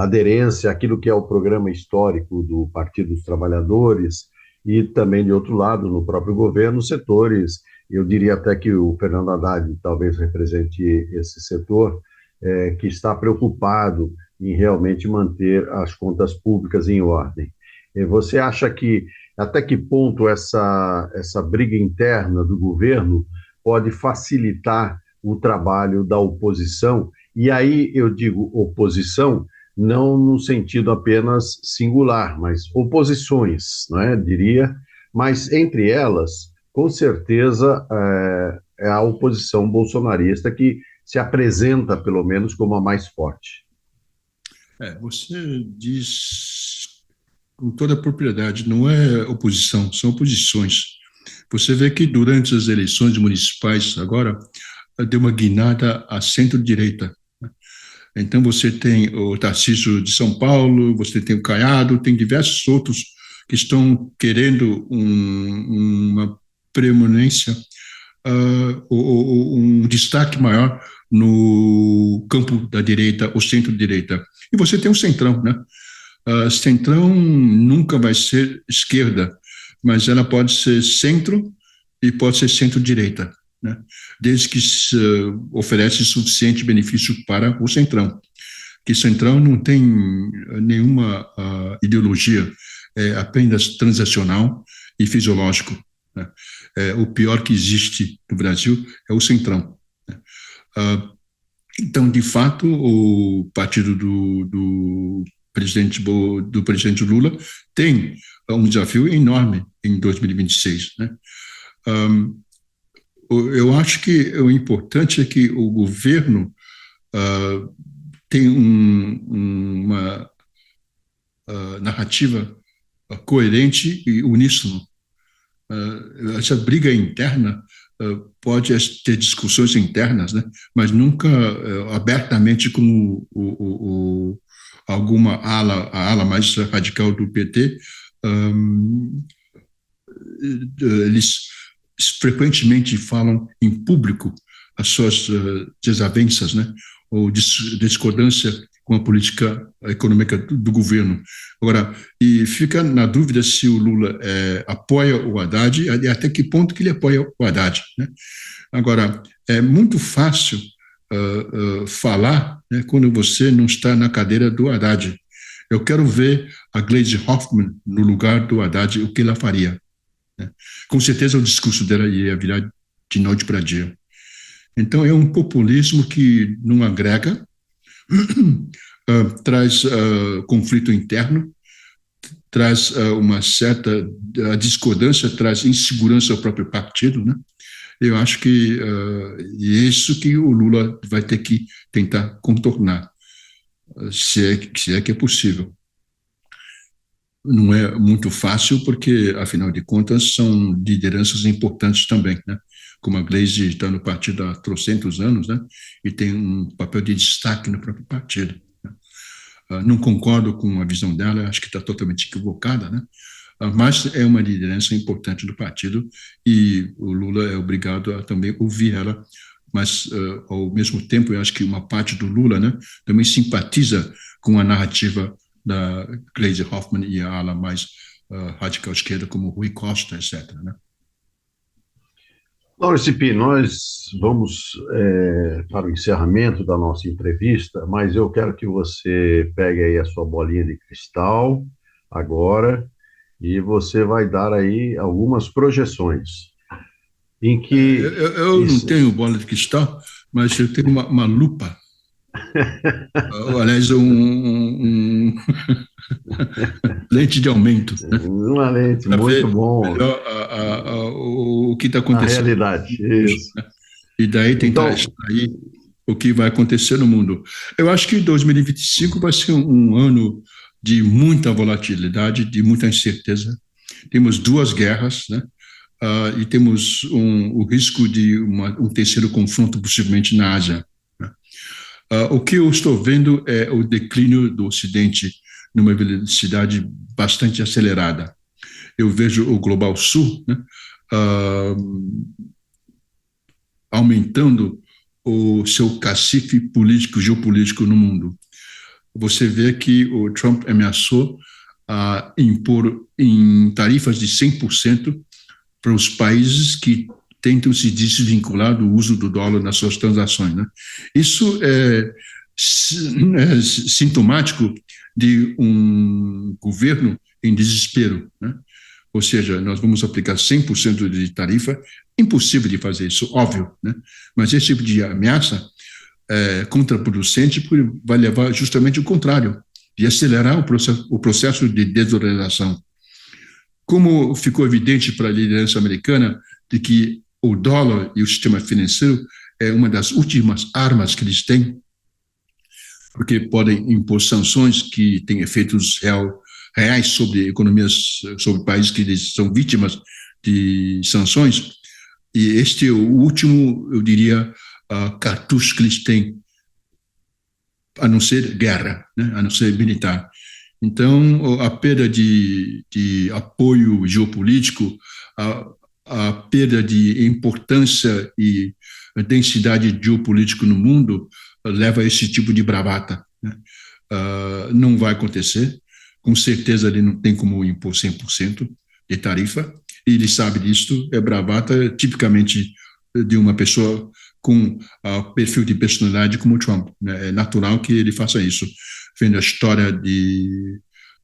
A: aderência àquilo que é o programa histórico do Partido dos Trabalhadores, e também, de outro lado, no próprio governo, setores, eu diria até que o Fernando Haddad talvez represente esse setor, que está preocupado em realmente manter as contas públicas em ordem. Você acha que, até que ponto essa briga interna do governo pode facilitar o trabalho da oposição? E aí eu digo oposição não no sentido apenas singular, mas oposições, não é? Diria, mas entre elas, com certeza, é a oposição bolsonarista que se apresenta, pelo menos, como a mais forte.
C: Você diz com toda a propriedade, não é oposição, são oposições. Você vê que durante as eleições municipais agora, deu uma guinada à centro-direita. Então, você tem o Tarcísio de São Paulo, você tem o Caiado, tem diversos outros que estão querendo uma preeminência, um destaque maior no campo da direita, o centro-direita. E você tem o centrão, né? Centrão nunca vai ser esquerda, mas ela pode ser centro e pode ser centro-direita, né? Desde que se oferece suficiente benefício para o centrão. Que centrão não tem nenhuma ideologia, é apenas transacional e fisiológico, né? O pior que existe no Brasil é o centrão, né? Então, de fato, o partido do presidente Lula tem um desafio enorme em 2026, né? Eu acho que o importante é que o governo tem uma narrativa coerente e uníssono. Essa briga interna pode ter discussões internas, né, mas nunca abertamente como alguma a ala mais radical do PT, eles frequentemente falam em público as suas desavenças, né, ou discordância com a política econômica do governo. Agora, e fica na dúvida se o Lula apoia o Haddad e até que ponto que ele apoia o Haddad, né? Agora, é muito fácil falar, né, quando você não está na cadeira do Haddad. Eu quero ver a Gleisi Hoffmann no lugar do Haddad, o que ela faria, né? Com certeza o discurso dela ia virar de noite para dia. Então, é um populismo que não agrega, traz conflito interno, traz uma certa discordância, traz insegurança ao próprio partido, né? Eu acho que é isso que o Lula vai ter que tentar contornar, se é que é possível. Não é muito fácil, porque, afinal de contas, são lideranças importantes também, né? Como a Gleisi está no partido há trocentos anos, né? E tem um papel de destaque no próprio partido, né? Não concordo com a visão dela, acho que está totalmente equivocada, né? Mas é uma liderança importante do partido e o Lula é obrigado a também ouvir ela, mas, ao mesmo tempo, eu acho que uma parte do Lula, né, também simpatiza com a narrativa da Gleisi Hoffmann e a ala mais radical esquerda, como Rui Costa, etc., né?
A: Laurence Pi, nós vamos para o encerramento da nossa entrevista, mas eu quero que você pegue aí a sua bolinha de cristal agora e você vai dar aí algumas projeções em que...
C: Eu não tenho bola de cristal, mas eu tenho uma lupa. Aliás, lente de aumento, né?
A: Uma lente, muito bom.
C: O que está acontecendo.
A: A realidade, isso.
C: E daí tentar extrair o que vai acontecer no mundo. Eu acho que 2025 vai ser um ano de muita volatilidade, de muita incerteza. Temos duas guerras, né? E temos o risco de um terceiro confronto, possivelmente na Ásia, né? O que eu estou vendo é o declínio do Ocidente numa velocidade bastante acelerada. Eu vejo o Global Sul, né, aumentando o seu cacife político, geopolítico no mundo. Você vê que o Trump ameaçou impor em tarifas de 100% para os países que tentam se desvincular do uso do dólar nas suas transações, né? Isso é sintomático de um governo em desespero, né? Ou seja, nós vamos aplicar 100% de tarifa, impossível de fazer isso, óbvio, né? Mas esse tipo de ameaça é contraproducente, porque vai levar justamente o contrário, de acelerar o processo de desdolarização. Como ficou evidente para a liderança americana de que o dólar e o sistema financeiro é uma das últimas armas que eles têm, porque podem impor sanções que têm efeitos reais sobre economias, sobre países que são vítimas de sanções. E este é o último, eu diria, cartucho que eles têm, a não ser guerra, né? A não ser militar. Então, a perda de apoio geopolítico, a perda de importância e densidade geopolítica no mundo leva a esse tipo de bravata, né? Não vai acontecer. Com certeza, ele não tem como impor 100% de tarifa, e ele sabe disso. É bravata tipicamente de uma pessoa com perfil de personalidade como o Trump, né? É natural que ele faça isso. Vendo a história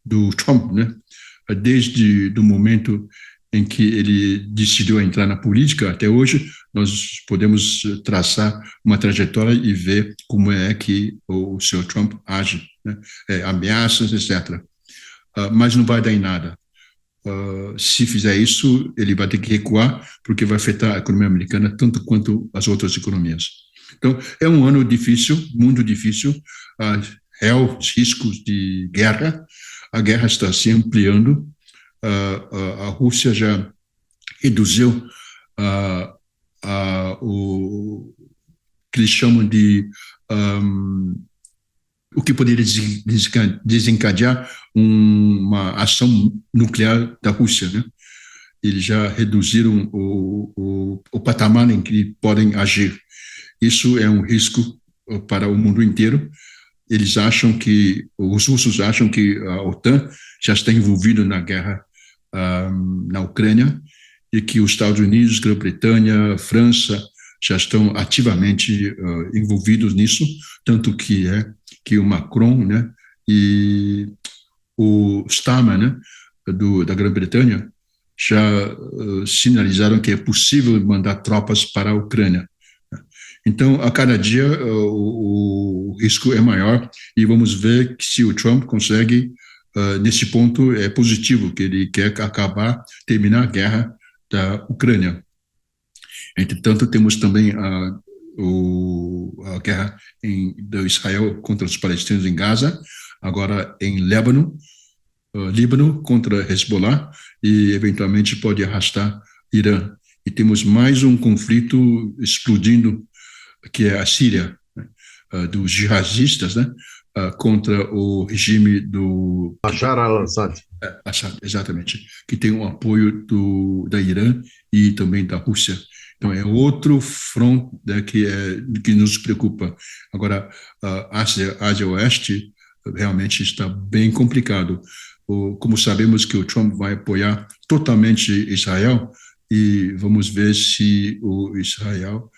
C: do Trump, né? Desde o momento em que ele decidiu entrar na política até hoje, nós podemos traçar uma trajetória e ver como é que o senhor Trump age, né? Ameaças, etc. Mas não vai dar em nada. Se fizer isso, ele vai ter que recuar, porque vai afetar a economia americana tanto quanto as outras economias. Então, é um ano difícil, muito difícil, reais riscos de guerra. A guerra está se ampliando. A Rússia já reduziu o que eles chamam de o que poderia desencadear uma ação nuclear da Rússia, né? Eles já reduziram o patamar em que podem agir. Isso é um risco para o mundo inteiro. Os russos acham que a OTAN já está envolvida na guerra na Ucrânia e que os Estados Unidos, Grã-Bretanha, França já estão ativamente envolvidos nisso, tanto que o Macron, né, e o Starmer, né, da Grã-Bretanha, já sinalizaram que é possível mandar tropas para a Ucrânia. Então, a cada dia, o risco é maior, e vamos ver se o Trump consegue, nesse ponto, é positivo, que ele quer terminar a guerra da Ucrânia. Entretanto, temos também a guerra do Israel contra os palestinos em Gaza, agora em Líbano contra Hezbollah, e eventualmente pode arrastar Irã. E temos mais um conflito explodindo, que é a Síria, né, dos jihadistas, né, contra o regime do
A: Bashar al-Assad.
C: Assad, exatamente, que tem o apoio da Irã e também da Rússia. Então, é outro front, né, que nos preocupa. Agora, a Ásia-Oeste realmente está bem complicado. Como sabemos que o Trump vai apoiar totalmente Israel, e vamos ver se o Israel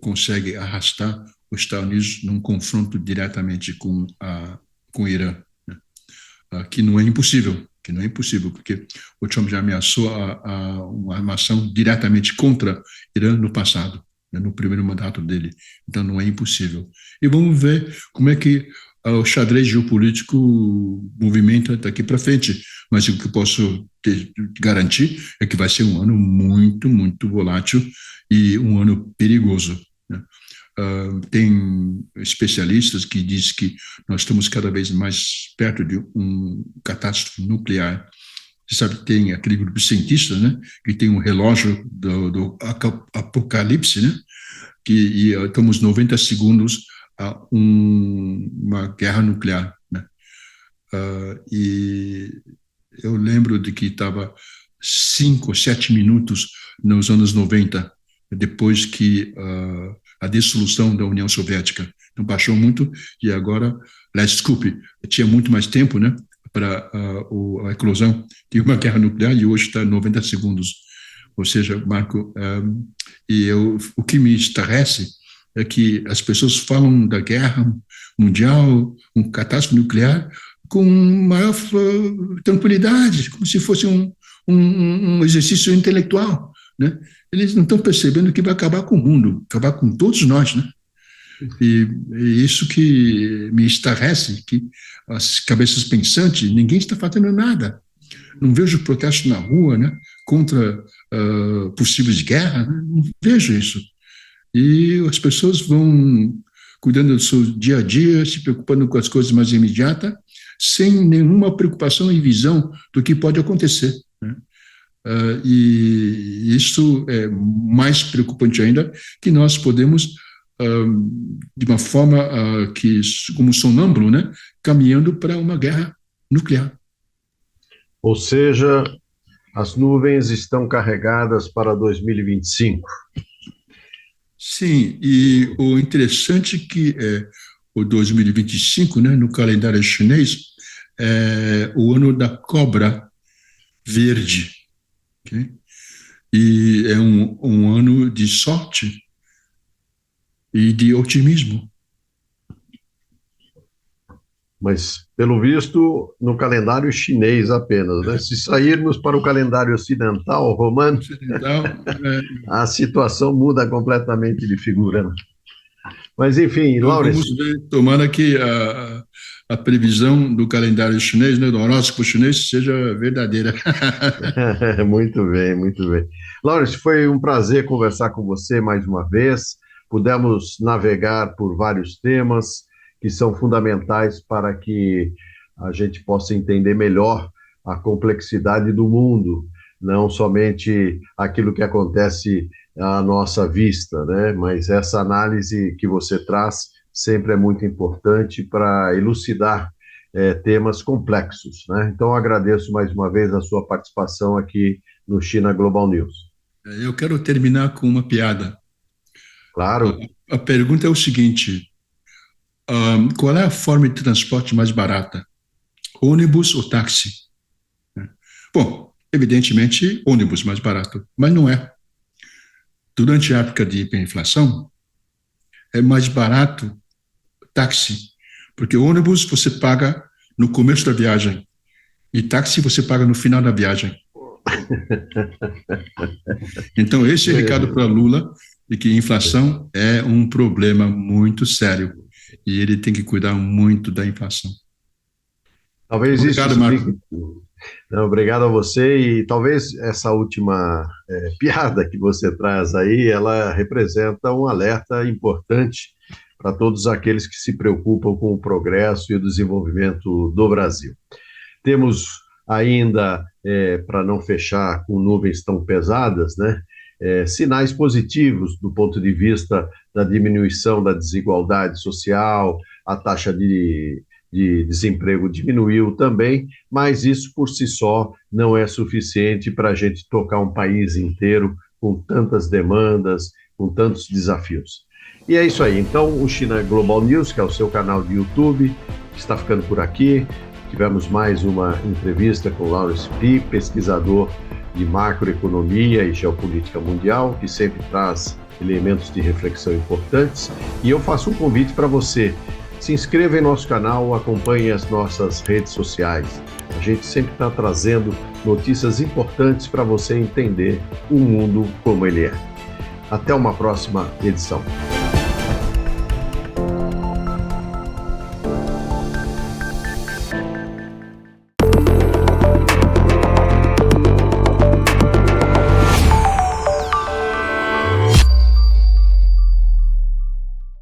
C: consegue arrastar os Estados Unidos num confronto diretamente com o Irã, né? Que não é impossível, porque o Trump já ameaçou uma ação diretamente contra o Irã no passado, né, no primeiro mandato dele. Então, não é impossível. E vamos ver como é que o xadrez geopolítico movimenta daqui para frente. Mas o que eu posso garantir é que vai ser um ano muito, muito volátil e um ano perigoso, né? Tem especialistas que dizem que nós estamos cada vez mais perto de uma catástrofe nuclear. Você sabe que tem aquele grupo de cientistas, né, que tem um relógio do apocalipse, né, e estamos 90 segundos a uma guerra nuclear, né? E eu lembro de que estava 5 ou 7 minutos nos anos 90, depois que a dissolução da União Soviética. Então, baixou muito, e agora, desculpe, tinha muito mais tempo, né, para a eclosão de uma guerra nuclear, e hoje está 90 segundos. Ou seja, Marco, o que me estarrece é que as pessoas falam da guerra mundial, catástrofe nuclear, com maior tranquilidade, como se fosse um exercício intelectual, né? Eles não estão percebendo que vai acabar com o mundo, acabar com todos nós, né? E isso que me estarrece, que as cabeças pensantes, ninguém está fazendo nada. Não vejo protesto na rua, né, contra possíveis guerras, né? Não vejo isso. E as pessoas vão cuidando do seu dia a dia, se preocupando com as coisas mais imediatas, sem nenhuma preocupação e visão do que pode acontecer, né? E isso é mais preocupante ainda, que nós podemos de uma forma que, como sonâmbulo, né, caminhando para uma guerra nuclear.
A: Ou seja, as nuvens estão carregadas para 2025.
C: Sim, e o interessante que o 2025, né, no calendário chinês, é o ano da cobra verde, okay? E é um ano de sorte e de otimismo.
A: Mas, pelo visto, no calendário chinês apenas, né? Se sairmos para o calendário ocidental, romano, a situação muda completamente de figura, né? Mas, enfim,
C: Então,
A: Laurence...
C: vamos ver, tomara que a previsão do calendário chinês, né, do horóscopo chinês, seja verdadeira.
A: Muito bem, muito bem. Laurence, foi um prazer conversar com você mais uma vez. Pudemos navegar por vários temas que são fundamentais para que a gente possa entender melhor a complexidade do mundo, não somente aquilo que acontece à nossa vista, né? Mas essa análise que você traz sempre é muito importante para elucidar temas complexos, né? Então, agradeço mais uma vez a sua participação aqui no China Global News.
C: Eu quero terminar com uma piada.
A: Claro.
C: A pergunta é o seguinte: qual é a forma de transporte mais barata? Ônibus ou táxi? Bom, evidentemente, ônibus mais barato, mas não é. Durante a época de hiperinflação, é mais barato táxi, porque ônibus você paga no começo da viagem e táxi você paga no final da viagem. Então, esse é o recado para Lula, de que a inflação é um problema muito sério e ele tem que cuidar muito da inflação.
A: Talvez
C: obrigado,
A: isso
C: Marco.
A: Não, obrigado a você, e talvez essa última piada que você traz aí, ela representa um alerta importante para todos aqueles que se preocupam com o progresso e o desenvolvimento do Brasil. Temos ainda, para não fechar com nuvens tão pesadas, né, sinais positivos do ponto de vista da diminuição da desigualdade social, a taxa de desemprego diminuiu também, mas isso por si só não é suficiente para a gente tocar um país inteiro com tantas demandas, com tantos desafios. E é isso aí. Então, o China Global News, que é o seu canal de YouTube, está ficando por aqui. Tivemos mais uma entrevista com Laurence Pi, pesquisador de macroeconomia e geopolítica mundial, que sempre traz elementos de reflexão importantes. E eu faço um convite para você. Se inscreva em nosso canal, acompanhe as nossas redes sociais. A gente sempre está trazendo notícias importantes para você entender o mundo como ele é. Até uma próxima edição.